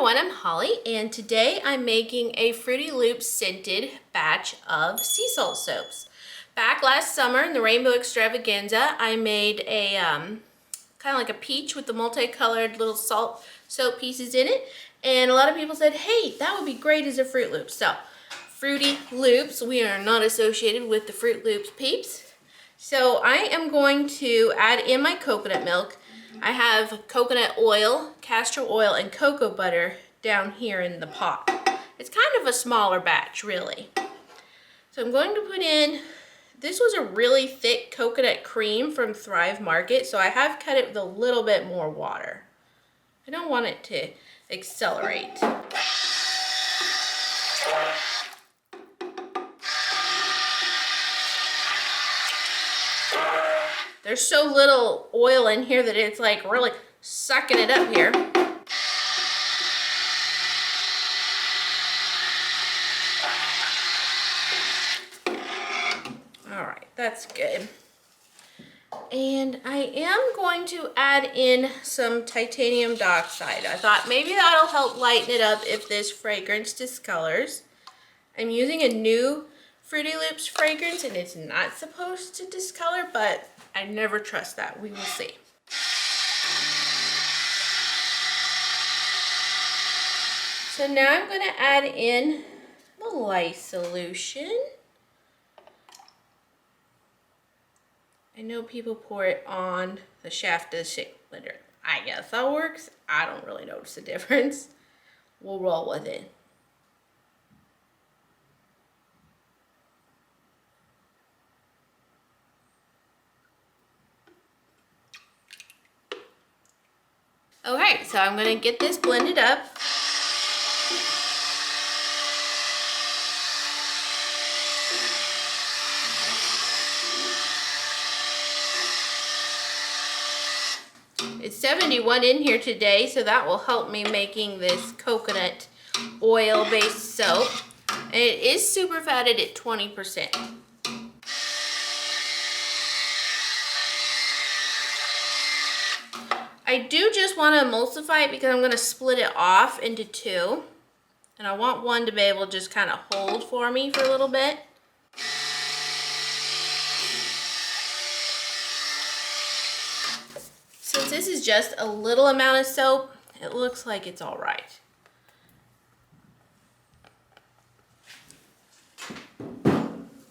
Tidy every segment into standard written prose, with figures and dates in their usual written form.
everyone, I'm Holly, and today I'm making a Fruity Loops scented batch of sea salt soaps. Back last summer in the Rainbow Extravaganza, I made a kind of like a peach with the multicolored little salt soap pieces in it, and a lot of people said, hey, that would be great as a Fruit Loop. So, Fruity Loops, we are not associated with the Fruit Loops peeps. So I am going to add in my coconut milk. I have coconut oil, castor oil, and cocoa butter down here in the pot. It's kind of a smaller batch, really. So I'm going to put in, this was a really thick coconut cream from Thrive Market, so I have cut it with a little bit more water. I don't want it to accelerate. There's so little oil in here that it's like really sucking it up here. All right, that's good. And I am going to add in some titanium dioxide. I thought maybe that'll help lighten it up if this fragrance discolors. I'm using a new Fruity Loops fragrance and it's not supposed to discolor, but I never trust that. We will see. So now I'm going to add in the lye solution. I know people pour it on the shaft of the shake blender. I guess that works. I don't really notice the difference. We'll roll with it. Okay, so I'm going to get this blended up. It's 71 in here today, so that will help me making this coconut oil based soap. And it is super fatted at 20%. I do just want to emulsify it because I'm going to split it off into two. And I want one to be able to just kind of hold for me for a little bit. Since this is just a little amount of soap, it looks like it's all right.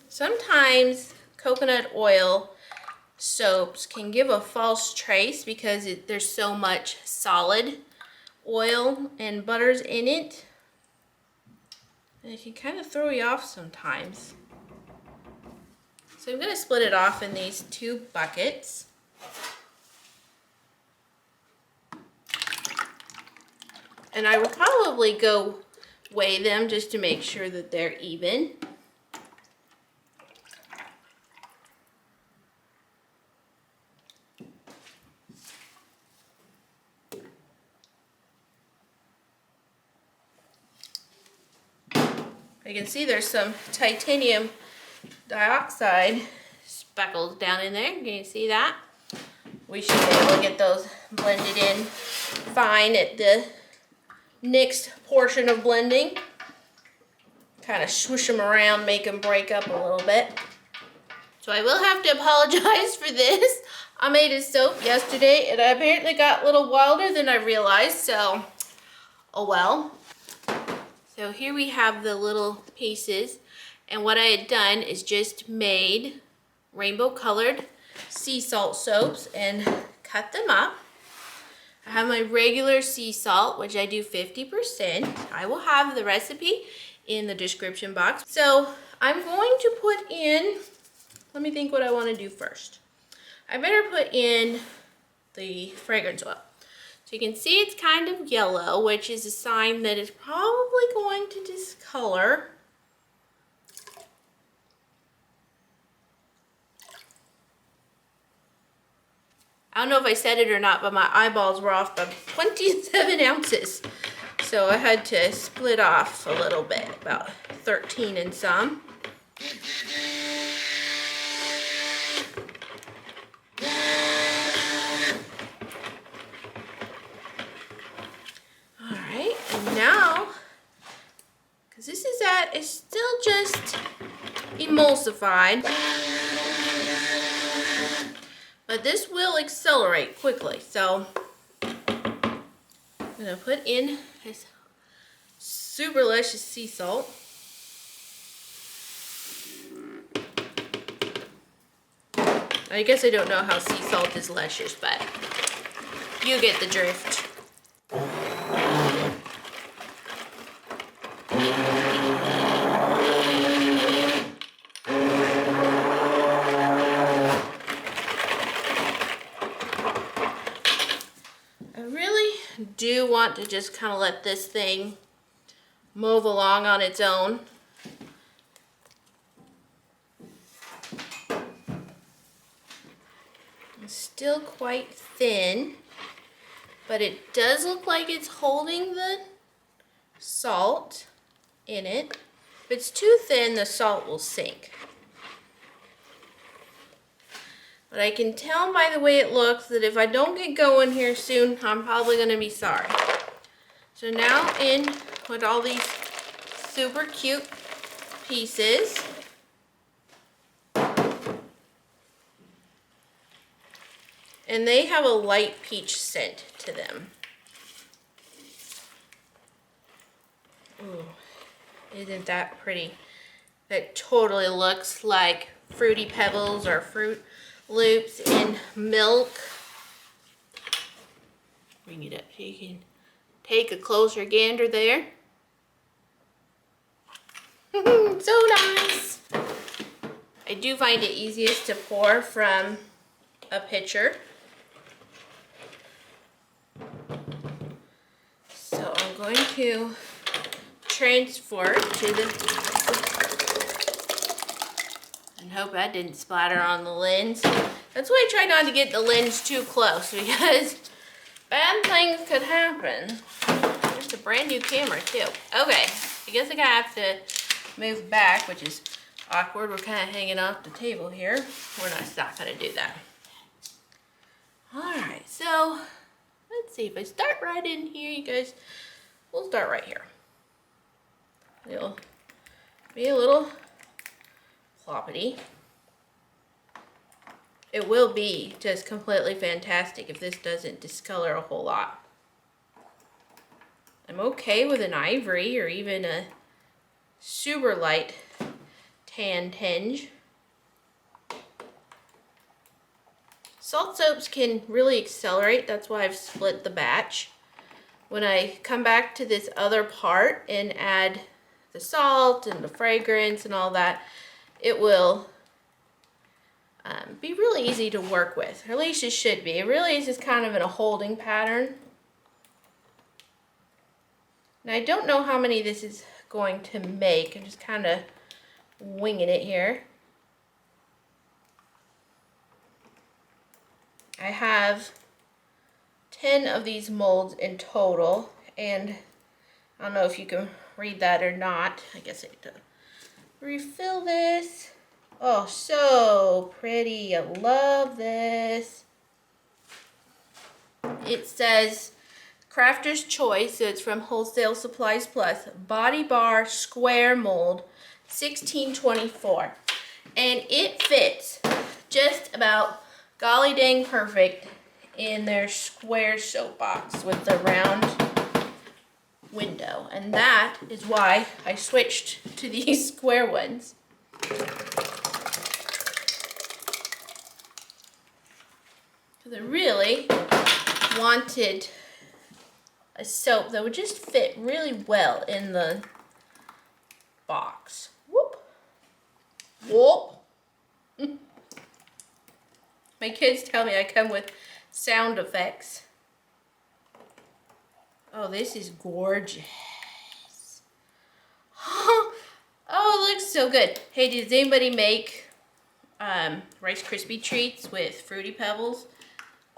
Sometimes coconut oil soaps can give a false trace because there's so much solid oil and butters in it. And it can kind of throw you off sometimes. So I'm going to split it off in these two buckets. And I would probably go weigh them just to make sure that they're even. You can see there's some titanium dioxide speckles down in there. Can you see that? We should be able to get those blended in fine at the next portion of blending. Kind of swoosh them around, make them break up a little bit. So I will have to apologize for this. I made a soap yesterday and I apparently got a little wilder than I realized, so oh well. So here we have the little pieces, and what I had done is just made rainbow colored sea salt soaps and cut them up. I have my regular sea salt, which I do 50%. I will have the recipe in the description box. So I'm going to put in, let me think what I want to do first. I better put in the fragrance oil. So you can see it's kind of yellow, which is a sign that it's probably going to discolor. I don't know if I said it or not, but my eyeballs were off by 27 ounces. So I had to split off a little bit, about 13 and some. that is still just emulsified. But this will accelerate quickly. So I'm gonna put in this super delicious sea salt. I guess I don't know how sea salt is luscious, but you get the drift. I really do want to just kind of let this thing move along on its own. It's still quite thin, but it does look like it's holding the salt in it. If it's too thin, the salt will sink. But I can tell by the way it looks that if I don't get going here soon, I'm probably going to be sorry. So now in with all these super cute pieces. And they have a light peach scent to them. Ooh, isn't that pretty? That totally looks like Fruity Pebbles or Fruit Loops in milk. Bring it up so you can take a closer gander there. So nice. I do find it easiest to pour from a pitcher. So I'm going to transfer it to the, and hope that didn't splatter on the lens. That's why I try not to get the lens too close, because bad things could happen. It's a brand new camera too. Okay, I guess I'm gonna have to move back, which is awkward. We're kind of hanging off the table here. We're not gonna do that. All right, so let's see if I start right in here, you guys. We'll start right here. It'll be a little ploppity. It will be just completely fantastic if this doesn't discolor a whole lot. I'm okay with an ivory or even a super light tan tinge. Salt soaps can really accelerate. That's why I've split the batch. When I come back to this other part and add the salt and the fragrance and all that, it will be really easy to work with, or at least it should be. It really is just kind of in a holding pattern. Now I don't know how many this is going to make. I'm just kind of winging it here. I have 10 of these molds in total, and I don't know if you can read that or not. I guess I have to refill this. Oh, so pretty. I love this. It says Crafter's Choice, so it's from Wholesale Supplies Plus, Body Bar Square Mold, 1624. And it fits just about golly dang perfect in their square soapbox with the round window. And that is why I switched to these square ones. Because I really wanted a soap that would just fit really well in the box. Whoop. Whoop. My kids tell me I come with sound effects. Oh, this is gorgeous. Oh, it looks so good. Hey, does anybody make Rice Krispie treats with Fruity Pebbles?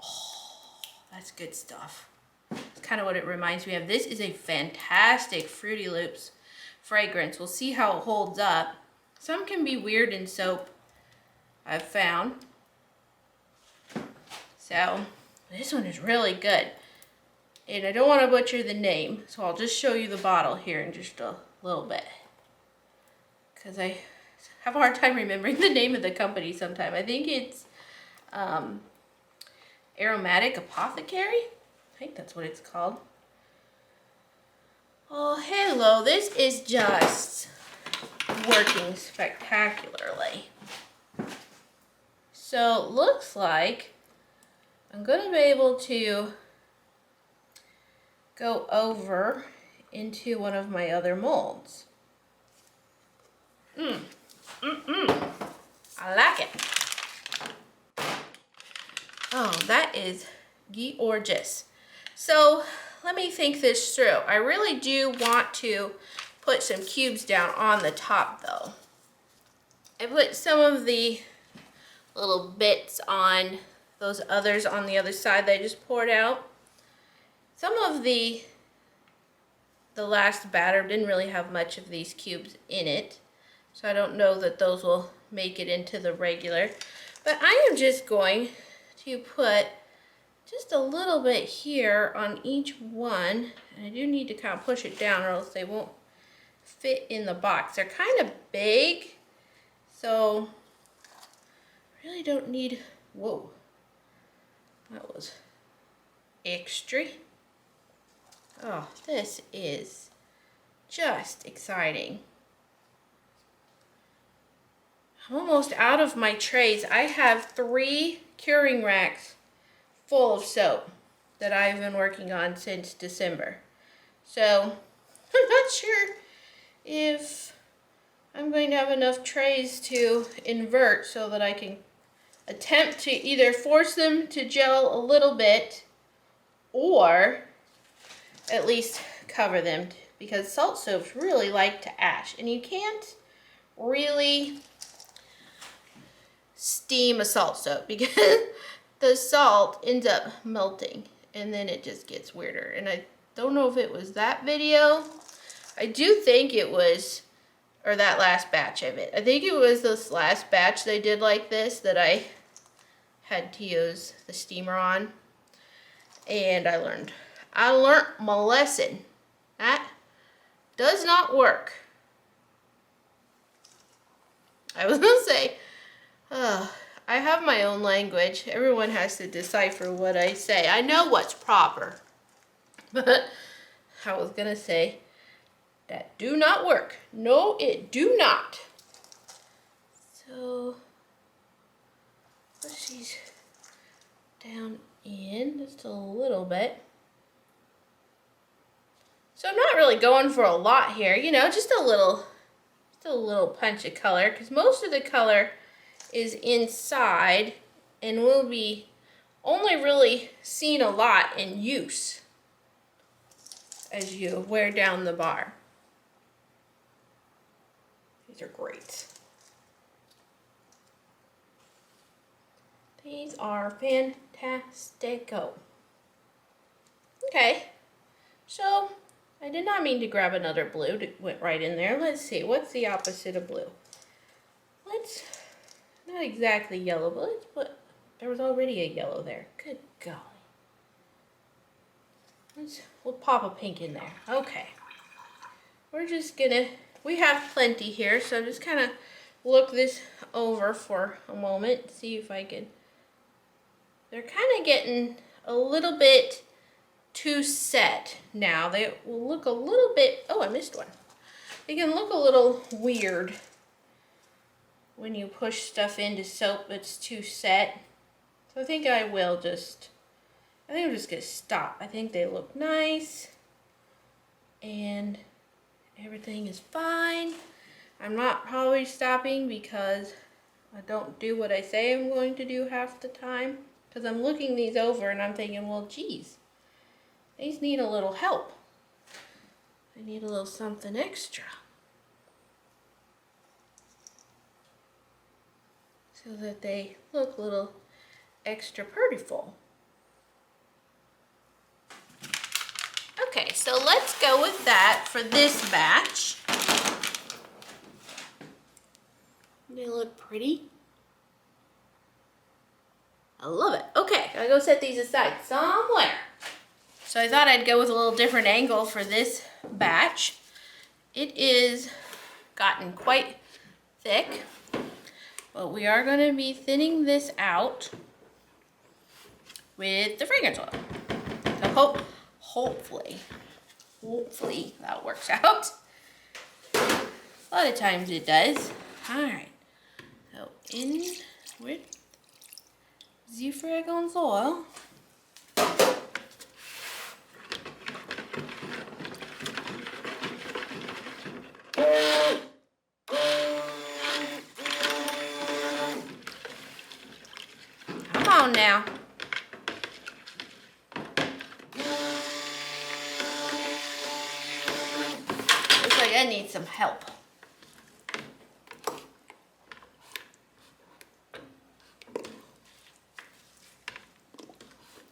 Oh, that's good stuff. It's kind of what it reminds me of. This is a fantastic Fruity Loops fragrance. We'll see how it holds up. Some can be weird in soap, I've found. So this one is really good. And I don't want to butcher the name, so I'll just show you the bottle here in just a little bit. because I have a hard time remembering the name of the company sometime. I think it's Aromatic Apothecary. I think that's what it's called. Oh, hello. This is just working spectacularly. So, looks like I'm going to be able to go over into one of my other molds. I like it. Oh, that is gorgeous. So let me think this through. I really do want to put some cubes down on the top though. I put some of the little bits on those others on the other side that I just poured out. Some of the last batter didn't really have much of these cubes in it, so I don't know that those will make it into the regular. But I am just going to put just a little bit here on each one, and I do need to kind of push it down or else they won't fit in the box. They're kind of big, so really don't need, whoa, that was extra. Oh, this is just exciting. I'm almost out of my trays. I have 3 curing racks full of soap that I've been working on since December. So I'm not sure if I'm going to have enough trays to invert so that I can attempt to either force them to gel a little bit or at least cover them, because salt soaps really like to ash, and you can't really steam a salt soap because the salt ends up melting and then it just gets weirder. And I don't know if it was that video. I do think it was, or that last batch of it. I think it was this last batch they did like this that I had to use the steamer on. And I learned my lesson. That does not work. I was gonna say, I have my own language. Everyone has to decipher what I say. I know what's proper. But I was gonna say, that do not work. No, it do not. So, push these down in just a little bit. So I'm not really going for a lot here, you know, just a little punch of color, because most of the color is inside and will be only really seen a lot in use as you wear down the bar. These are great. These are fantastico. Okay, so I did not mean to grab another blue. It went right in there. Let's see, what's the opposite of blue? Not exactly yellow, but let's put, there was already a yellow there. Good golly. We'll pop a pink in there. Okay. We're just gonna, we have plenty here, so I'm just kind of look this over for a moment, see if I can. They're kind of getting a little bit too set now. They will look a little bit, oh, I missed one. They can look a little weird when you push stuff into soap that's too set. So I think I'm just gonna stop. I think they look nice and everything is fine. I'm not probably stopping because I don't do what I say I'm going to do half the time, because I'm looking these over and I'm thinking, well, geez, these need a little help. They need a little something extra, so that they look a little extra prettyful. Okay, so let's go with that for this batch. They look pretty. I love it. Okay, I go set these aside somewhere. So I thought I'd go with a little different angle for this batch. It is gotten quite thick, but we are going to be thinning this out with the fragrance oil. So hopefully that works out. A lot of times it does. All right, so in with the fragrance oil. Come on now. Looks like I need some help.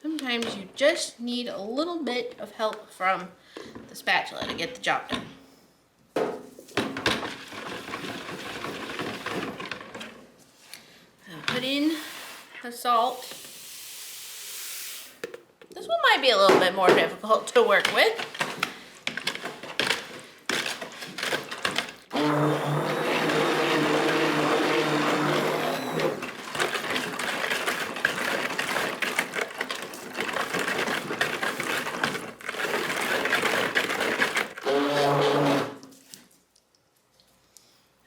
Sometimes you just need a little bit of help from the spatula to get the job done. Put in the salt. This one might be a little bit more difficult to work with.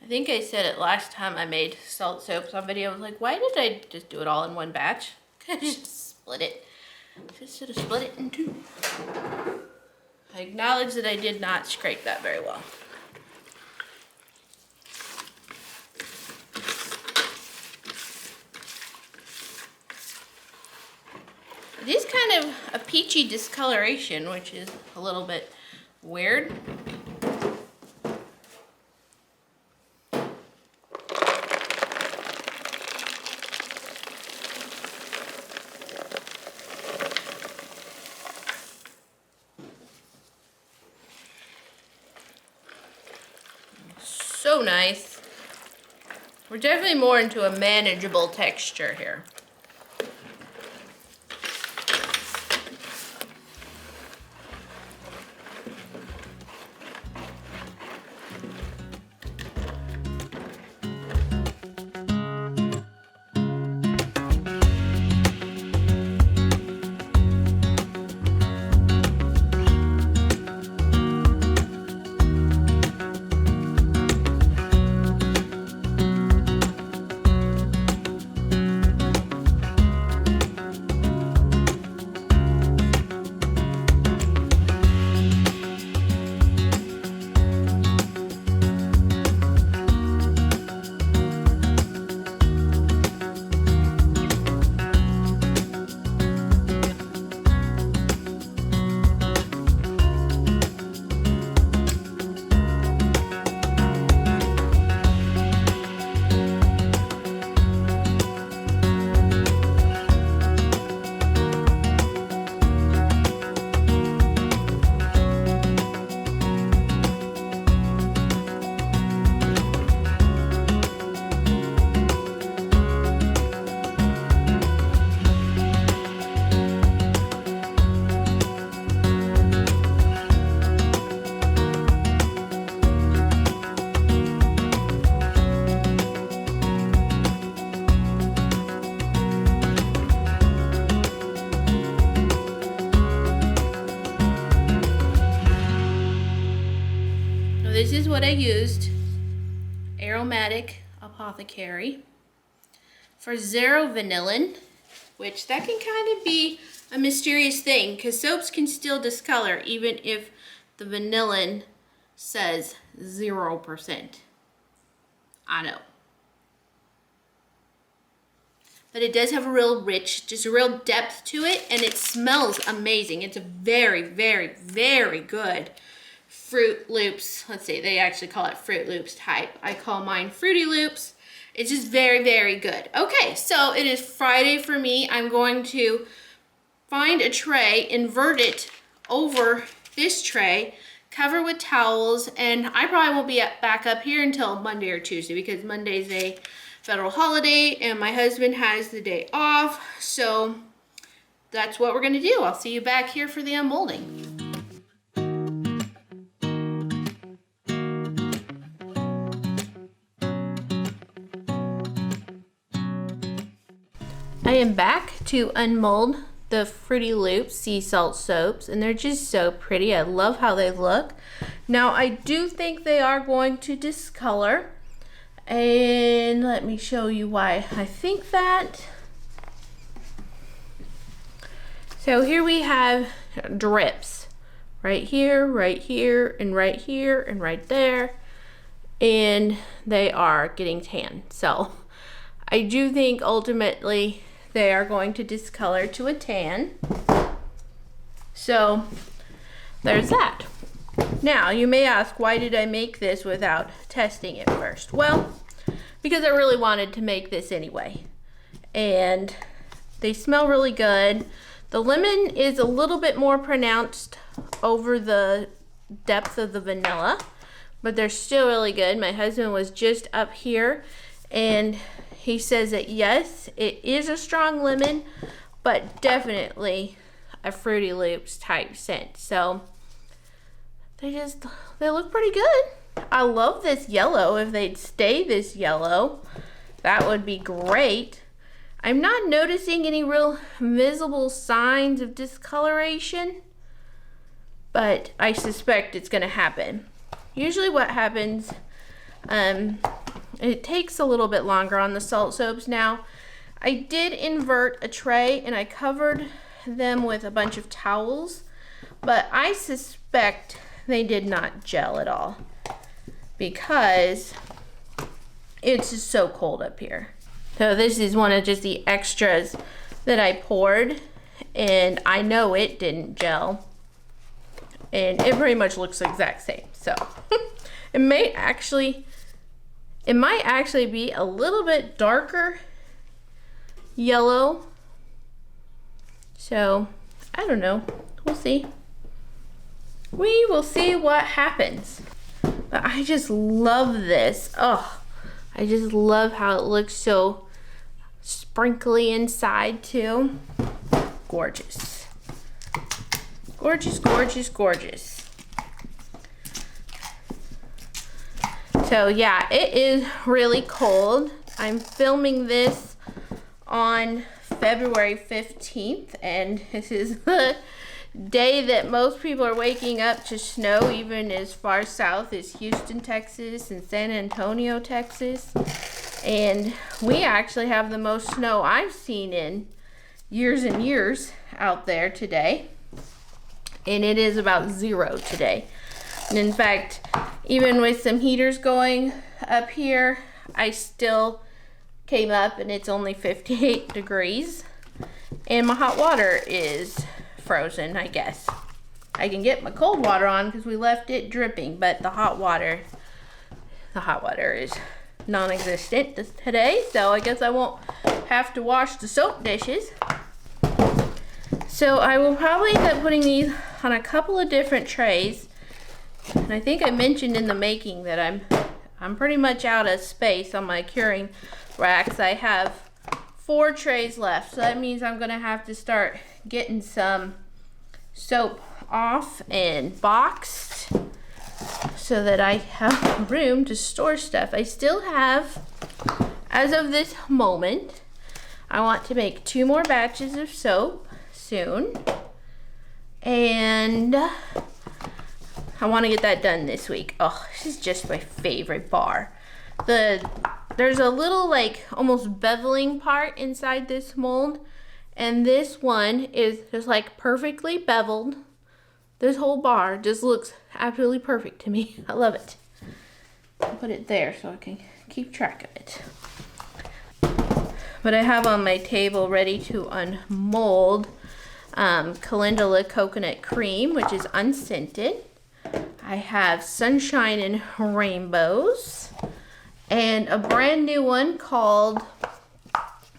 I think I said it last time I made salt soaps on video. I was like, why did I just do it all in one batch? I just split it. Just should have split it in two. I acknowledge that I did not scrape that very well. It is kind of a peachy discoloration, which is a little bit weird. So nice. We're definitely more into a manageable texture here. This is what I used, Aromatic Apothecary, for zero vanillin, which that can kind of be a mysterious thing because soaps can still discolor even if the vanillin says 0%. I know. But it does have a real rich, just a real depth to it, and it smells amazing. It's a very, very, very good Fruit Loops. Let's see, they actually call it Fruit Loops type. I call mine Fruity Loops. It's just very, very good. Okay, so it is Friday for me. I'm going to find a tray, invert it over this tray, cover with towels, and I probably won't be back up here until Monday or Tuesday because Monday's a federal holiday and my husband has the day off. So that's what we're gonna do. I'll see you back here for the unmolding. I am back to unmold the Fruity Loops sea salt soaps, and they're just so pretty. I love how they look. Now I do think they are going to discolor, and let me show you why I think that. So here we have drips right here, and right here, and right there, and they are getting tan. So I do think ultimately they are going to discolor to a tan. So there's that. Now you may ask, why did I make this without testing it first? Well, because I really wanted to make this anyway. And they smell really good. The lemon is a little bit more pronounced over the depth of the vanilla, but they're still really good. My husband was just up here and he says that yes, it is a strong lemon, but definitely a Fruity Loops type scent. So they look pretty good. I love this yellow. If they'd stay this yellow, that would be great. I'm not noticing any real visible signs of discoloration, but I suspect it's gonna happen. Usually what happens, it takes a little bit longer on the salt soaps. Now, I did invert a tray and I covered them with a bunch of towels, but I suspect they did not gel at all because it's just so cold up here. So this is one of just the extras that I poured, and I know it didn't gel, and it pretty much looks the exact same. So it might actually be a little bit darker yellow. So I don't know, we'll see. We will see what happens. But I just love this. Oh, I just love how it looks so sprinkly inside too. Gorgeous. Gorgeous, gorgeous, gorgeous. So yeah, it is really cold. I'm filming this on February 15th, and this is the day that most people are waking up to snow, even as far south as Houston, Texas, and San Antonio, Texas. And we actually have the most snow I've seen in years and years out there today. And it is about 0 today. And in fact, even with some heaters going up here, I still came up and it's only 58 degrees. And my hot water is frozen, I guess. I can get my cold water on because we left it dripping, but the hot water is non-existent today, so I guess I won't have to wash the soap dishes. So I will probably end up putting these on a couple of different trays. And I think I mentioned in the making that I'm pretty much out of space on my curing racks. I have 4 trays left, so that means I'm gonna have to start getting some soap off and boxed so that I have room to store stuff. I still have, as of this moment, I want to make 2 more batches of soap soon, and I want to get that done this week. Oh, this is just my favorite bar. There's a little like almost beveling part inside this mold, and this one is just like perfectly beveled. This whole bar just looks absolutely perfect to me. I love it. I'll put it there so I can keep track of it. But I have on my table ready to unmold Calendula Coconut Cream, which is unscented. I have Sunshine and Rainbows, and a brand new one called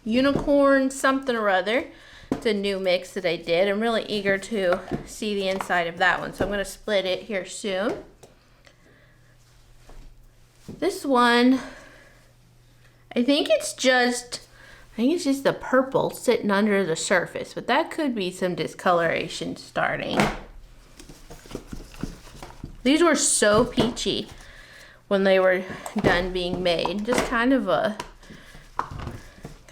Unicorn something or other. It's a new mix that I did. I'm really eager to see the inside of that one, so I'm going to split it here soon. This one, I think it's just the purple sitting under the surface, but that could be some discoloration starting. These were so peachy when they were done being made. Just kind of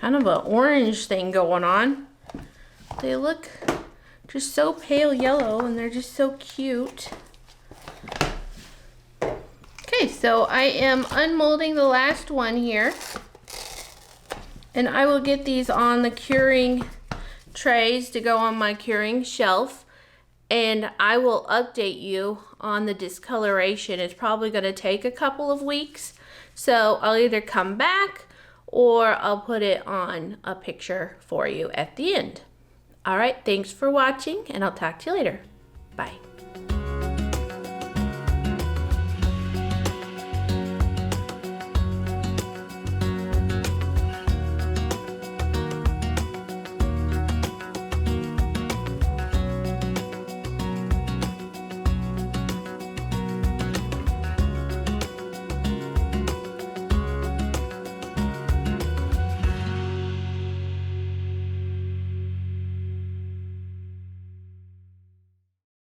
kind of an orange thing going on. They look just so pale yellow and they're just so cute. Okay, so I am unmolding the last one here. And I will get these on the curing trays to go on my curing shelf. And I will update you on the discoloration. It's probably going to take a couple of weeks. So I'll either come back or I'll put it on a picture for you at the end. All right, thanks for watching and I'll talk to you later. Bye.